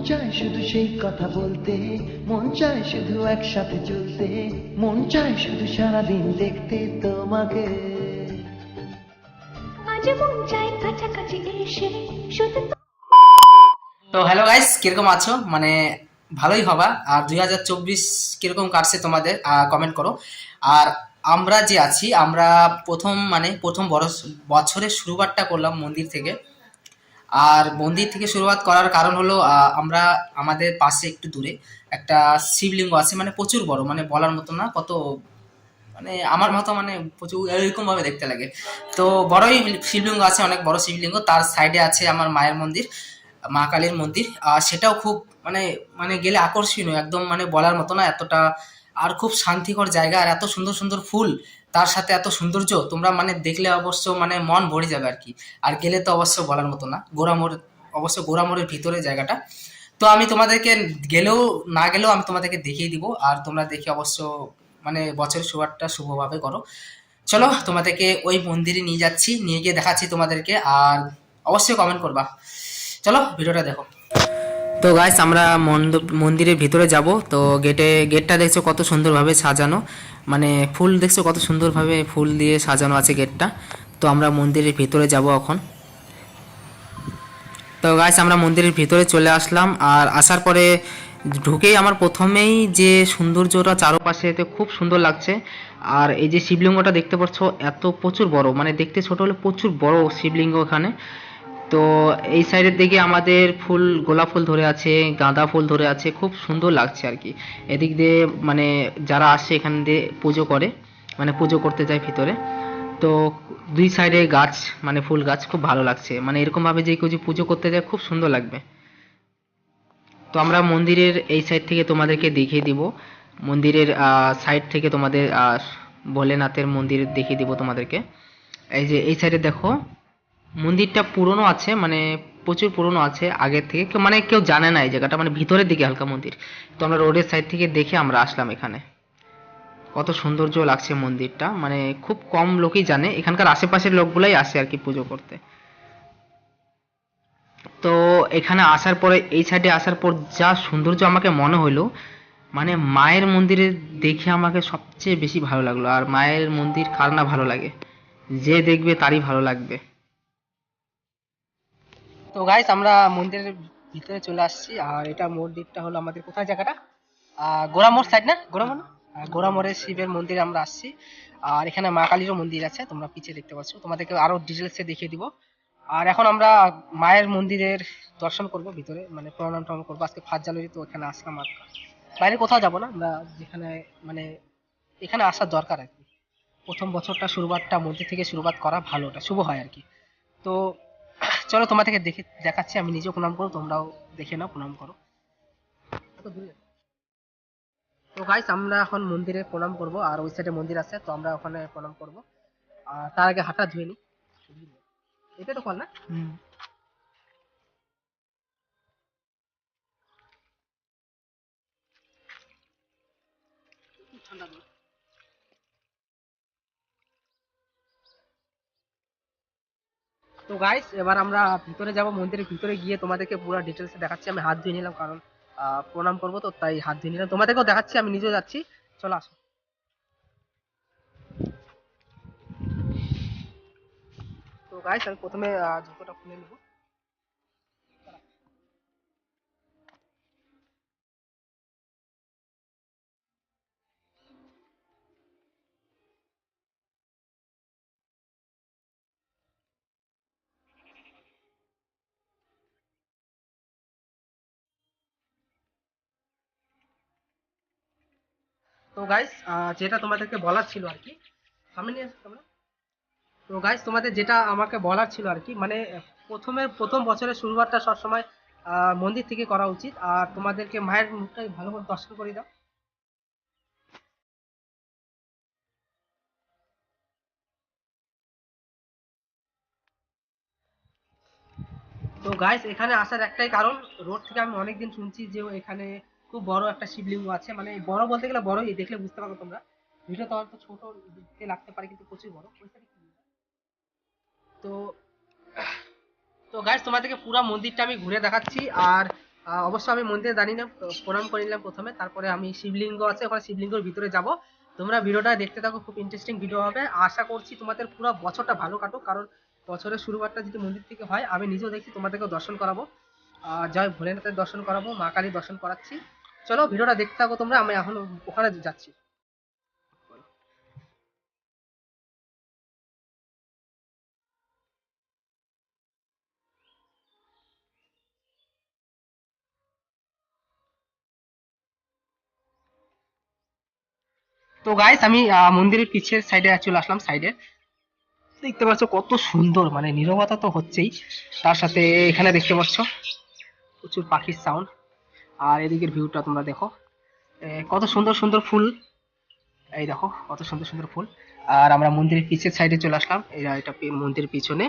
চায় শুধু সেই কথা বলতে, মন চায় শুধু একসাথে চলতে, মন চায় শুধু সারাদিন দেখতে তোমাকে। আজ মন চায় কাছাকাছি এসে শুধু। তো হ্যালো গাইস, কিরকম আছো? মানে ভালোই হবা। আর 2024 কিরকম কাটছে তোমাদের কমেন্ট করো। আর আমরা যে আছি, আমরা প্রথম বড় বছরের শুরুয়াতটা করলাম মন্দির থেকে। আর মন্দির থেকে শুরুয়াত করার কারণ হলো আমরা আমাদের পাশে একটু দূরে একটা শিবলিঙ্গ আছে, মানে প্রচুর বড়, মানে বলার মতো না কত, মানে আমার মতো, মানে প্রচুর এরকম ভাবে দেখতে লাগে। তো বড়ই শিবলিঙ্গ আছে, অনেক বড় শিবলিঙ্গ। তার সাইডে আছে আমার মায়ের মন্দির, মা কালীর মন্দির। সেটাও খুব মানে মানে গেলে আকর্ষণীয় একদম, মানে বলার মতো না এতটা। আর খুব শান্তিকর জায়গা, আর এত সুন্দর সুন্দর ফুল, তার সাথে এত সৌন্দর্য, তোমরা মানে দেখলে অবশ্য মানে মন ভরে যাবে আর কি। আর গেলে তো অবশ্য বলার মতো না। গোড়ামোড়, অবশ্য গোড়ামোড়ের ভিতরে জায়গাটা। তো আমি তোমাদেরকে গেলেও না গেলেও আমি তোমাদেরকে দেখিয়ে দিব, আর তোমরা দেখে অবশ্য মানে বছরের শুরুটা শুভভাবে করো। চলো তোমাদেরকে ওই মন্দিরে নিয়ে যাচ্ছি, নিয়ে গিয়ে দেখাচ্ছি তোমাদেরকে। আর অবশ্যই কমেন্ট করবা। চলো ভিডিওটা দেখো। তো গাইস, আমরা মন্দিরের ভিতরে যাব। তো গেটটা দেখছো কত সুন্দরভাবে সাজানো, মানে ফুল দেখছো কত সুন্দরভাবে ফুল দিয়ে সাজানো আছে গেটটা। তো আমরা মন্দিরের ভিতরে যাব এখন। তো গাইস, আমরা মন্দিরের ভিতরে চলে আসলাম। আর আসার পরে ঢুকেই আমার প্রথমেই যে সৌন্দর্যটা চারপাশে, এতে খুব সুন্দর লাগছে। আর এই যে শিবলিঙ্গটা দেখতে পাচ্ছ, এত প্রচুর বড়, মানে দেখতে ছোট হলে প্রচুর বড় শিবলিঙ্গ এখানে। তো এই সাইডের দিকে আমাদের ফুল, গোলাপ ফুল ধরে আছে, গাঁদা ফুল ধরে আছে, খুব সুন্দর লাগছে আর কি। এদিক দিয়ে মানে যারা আসে এখান দিয়ে পুজো করে, মানে পুজো করতে যায় ভিতরে। তো দুই সাইডে গাছ, মানে ফুল গাছ, খুব ভালো লাগছে। মানে এরকম ভাবে যে কেউ যে পুজো করতে যায় খুব সুন্দর লাগবে। তো আমরা মন্দিরের এই সাইড থেকে তোমাদেরকে দেখিয়ে দিব, মন্দিরের সাইড থেকে তোমাদের ভোলেনাথের মন্দির দেখিয়ে দিব তোমাদেরকে। এই যে এই সাইডে দেখো, মন্দিরটা পুরনো আছে, মানে প্রচুর পুরনো আছে আগের থেকে। মানে কেউ জানে না এই জায়গাটা, মানে ভিতরের দিকে হালকা মন্দির। তো আমরা রোডের সাইড থেকে দেখে আমরা আসলাম এখানে। কত সৌন্দর্য লাগছে মন্দিরটা, মানে খুব কম লোকই জানে, এখানকার আশেপাশের লোকগুলাই আসে আর কি পুজো করতে। তো এখানে আসার পরে, এই সাইডে আসার পর যা সৌন্দর্য আমাকে মনে হলো, মানে মায়ের মন্দিরে দেখে আমাকে সবচেয়ে বেশি ভালো লাগলো। আর মায়ের মন্দির কার না ভালো লাগে, যে দেখবে তারই ভালো লাগবে। তো গাইস, আমরা মন্দিরের ভিতরে চলে আসছি। আর এটা মন্দিরটা হলো আমাদের কোথায় জায়গাটা, গোড়ামোড় সাইড না, গোড়ামোড় না? গোড়ামোড়ের শিবের মন্দিরে আমরা আসছি। আর এখানে মা কালীরও মন্দির আছে, তোমরা পিছিয়ে দেখতে পাচ্ছ, তোমাদেরকে আরো ডিটেলসে দেখিয়ে দিব। আর এখন আমরা মায়ের মন্দিরের দর্শন করব ভিতরে, মানে প্রণাম টনাম করবো। আজকে ফার্স্ট জানুয়ারি, তো এখানে আসলাম। আর বাইরে কোথাও যাব না আমরা, যেখানে মানে এখানে আসার দরকার আর কি। প্রথম বছরটা শুরুবাতটা মন্দির থেকে শুরুবাত করা ভালো, ওটা শুভ হয় আর কি। তো চলো তোমাদেরকে দেখে দেখাচ্ছি, আমি নিজেও প্রণাম করো, তোমরাও দেখে নাও, প্রণাম করো। এত দূরে। তো গাইস, আমরা এখন মন্দিরে প্রণাম করব। আর ওই সাইডে মন্দির আছে, তো আমরা ওখানে প্রণাম করব। আর তার আগে হাতটা ধুয়ে নি। এটা তো কল না? ঠান্ডা জল। তো গাইস, এবার আমরা ভিতরে যাব। মন্দিরের ভিতরে গিয়ে তোমাদেরকে পুরো ডিটেলসে দেখাচ্ছি। আমি হাত ধুয়ে নিলাম, কারণ প্রণাম করব, তো তাই হাত ধুয়ে নিলাম। তোমাদেরকেও দেখাচ্ছি, আমি নিজেও যাচ্ছি। চলো আসো। তো গাইস, আমি প্রথমে জুতোটা খুলে নিব। তো গাইস, যেটা তোমাদেরকে বলার ছিল আর কি, সামনে নিয়ে আসো তোমরা। তো গাইস, তোমাদের যেটা আমাকে বলার ছিল আর কি, মানে প্রথম বছরের শুরুয়াতটা সবসময় মন্দির থেকে করা উচিত। আর তোমাদেরকে মায়ের মুখটা ভালো করে দর্শন করে দাও। তো গাইস, এখানে আসার একটাই কারণ, রোড থেকে আমি অনেকদিন শুনছি যে এখানে খুব বড় একটা শিবলিঙ্গ আছে। মানে বড় বলতে গেলে বড়ই, দেখলে বুঝতে পারো তোমরা। ভিডিও তো হয়তো ছোট দেখতে লাগতে পারে, কিন্তু প্রচুর বড়। ওই side এ কি? তো তো গাইস, তোমাদেরকে পুরো মন্দিরটা আমি ঘুরে দেখাচ্ছি। আর অবশ্য আমি মন্দিরে দাঁড়িয়ে না প্রণাম করে নিলাম প্রথমে, তারপরে আমি শিবলিঙ্গ আছে ওখানে শিবলিঙ্গের ভিতরে যাব। তোমরা ভিডিওটা দেখতে থাকো, খুব ইন্টারেস্টিং ভিডিও হবে। আশা করছি তোমাদের পুরো বছরটা ভালো কাটুক, কারণ বছরের শুরুবারটা যদি মন্দির থেকে হয়, আমি নিজেও দেখছি, তোমাদেরকেও দর্শন করাবো। জয় ভোলেনাথের দর্শন করাবো, মা কালীর দর্শন করাচ্ছি। চলো ভিডিওটা দেখতে থাকো তোমরা, আমি এখন ওখানে যাচ্ছি। তো গাইস আমি মন্দিরের পিছের সাইডে চলে আসলাম। সাইডে দেখতে পাচ্ছ কত সুন্দর, মানে নীরবতা তো হচ্ছেই, তার সাথে এখানে দেখতে পাচ্ছ প্রচুর পাখির সাউন্ড। আর এদিকের ভিউটা তোমরা দেখো, কত সুন্দর সুন্দর ফুল। এই দেখো কত সুন্দর সুন্দর ফুল। আর আমরা মন্দিরের পিছের সাইডে চলে আসলাম, এটা মন্দিরের পিছনে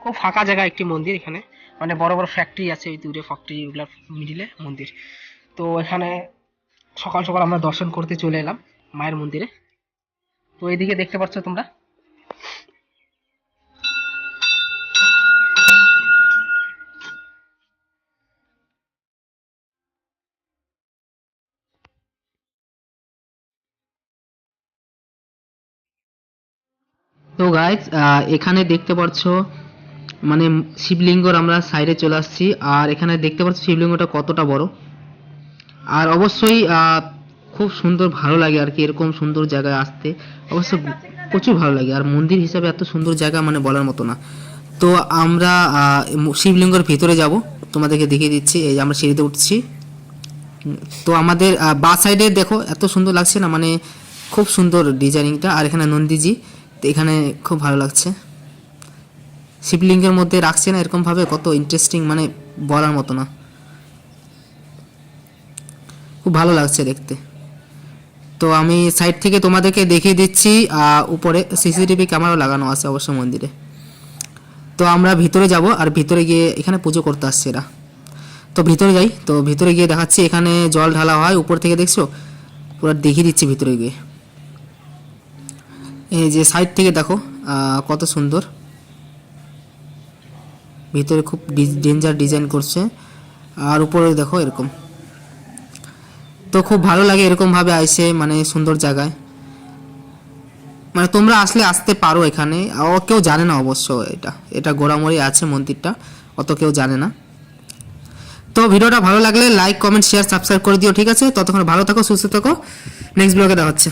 খুব ফাঁকা জায়গা একটি মন্দির। এখানে মানে বড় বড় ফ্যাক্টরি আছে, ওই দূরে ফ্যাক্টরি গুলার মিডিলে মন্দির। তো এখানে সকাল সকাল আমরা দর্শন করতে চলে এলাম মায়ের মন্দিরে। তো এইদিকে দেখতে পাচ্ছ তোমরা, তো গাইজ এখানে দেখতে পাচ্ছ মানে শিবলিঙ্গর আমরা সাইডে চলে আসছি। আর এখানে দেখতে পাচ্ছ শিবলিঙ্গটা কতটা বড়। আর অবশ্যই খুব সুন্দর, ভালো লাগে আর কি এরকম সুন্দর জায়গায় আসতে। অবশ্য প্রচুর ভালো লাগে, আর মন্দির হিসাবে এত সুন্দর জায়গা মানে বলার মতো না। তো আমরা শিবলিঙ্গের ভিতরে যাব, তোমাদেরকে দেখিয়ে দিচ্ছি। এই যে আমরা সিঁড়িতে উঠছি। তো আমাদের বা সাইডে দেখো এত সুন্দর লাগছে না, মানে খুব সুন্দর ডিজাইনিংটা। আর এখানে নন্দীজি, তো এখানে খুব ভালো লাগছে। শিবলিঙ্গের মধ্যে রাখছে না এরকম ভাবে, কত ইন্টারেস্টিং, মানে বলার মতো না, খুব ভালো লাগছে দেখতে। তো আমি সাইড থেকে তোমাদেরকে দেখিয়ে দিচ্ছি, উপরে সিসিটিভি ক্যামেরা লাগানো আছে অবশ্য মন্দিরে। তো আমরা ভিতরে যাব, আর ভিতরে গিয়ে এখানে পুজো করতে আসছে এরা। তো ভিতরে যাই, তো ভিতরে গিয়ে দেখাচ্ছি এখানে জল ঢালা হয় উপর থেকে, দেখছো পুরো দেখিয়ে দিচ্ছি ভিতরে গিয়ে। এই যে সাইড থেকে দেখো কত সুন্দর, ভিতরে খুব ডেঞ্জার ডিজাইন করছে। আর উপরে দেখো এরকম, তো খুব ভালো লাগে এরকম ভাবে আইসে, মানে সুন্দর জায়গায়। মানে তোমরা আসলে আসতে পারো এখানে, কেউ জানে না অবশ্য এটা এটা গোড়ামড়ি আছে মন্দিরটা, অত কেউ জানে না। তো ভিডিওটা ভালো লাগলে লাইক কমেন্ট শেয়ার সাবস্ক্রাইব করে দিও, ঠিক আছে? ততক্ষণ ভালো থাকো, সুস্থ থাকো, নেক্সট ব্লগে দেখা হচ্ছে।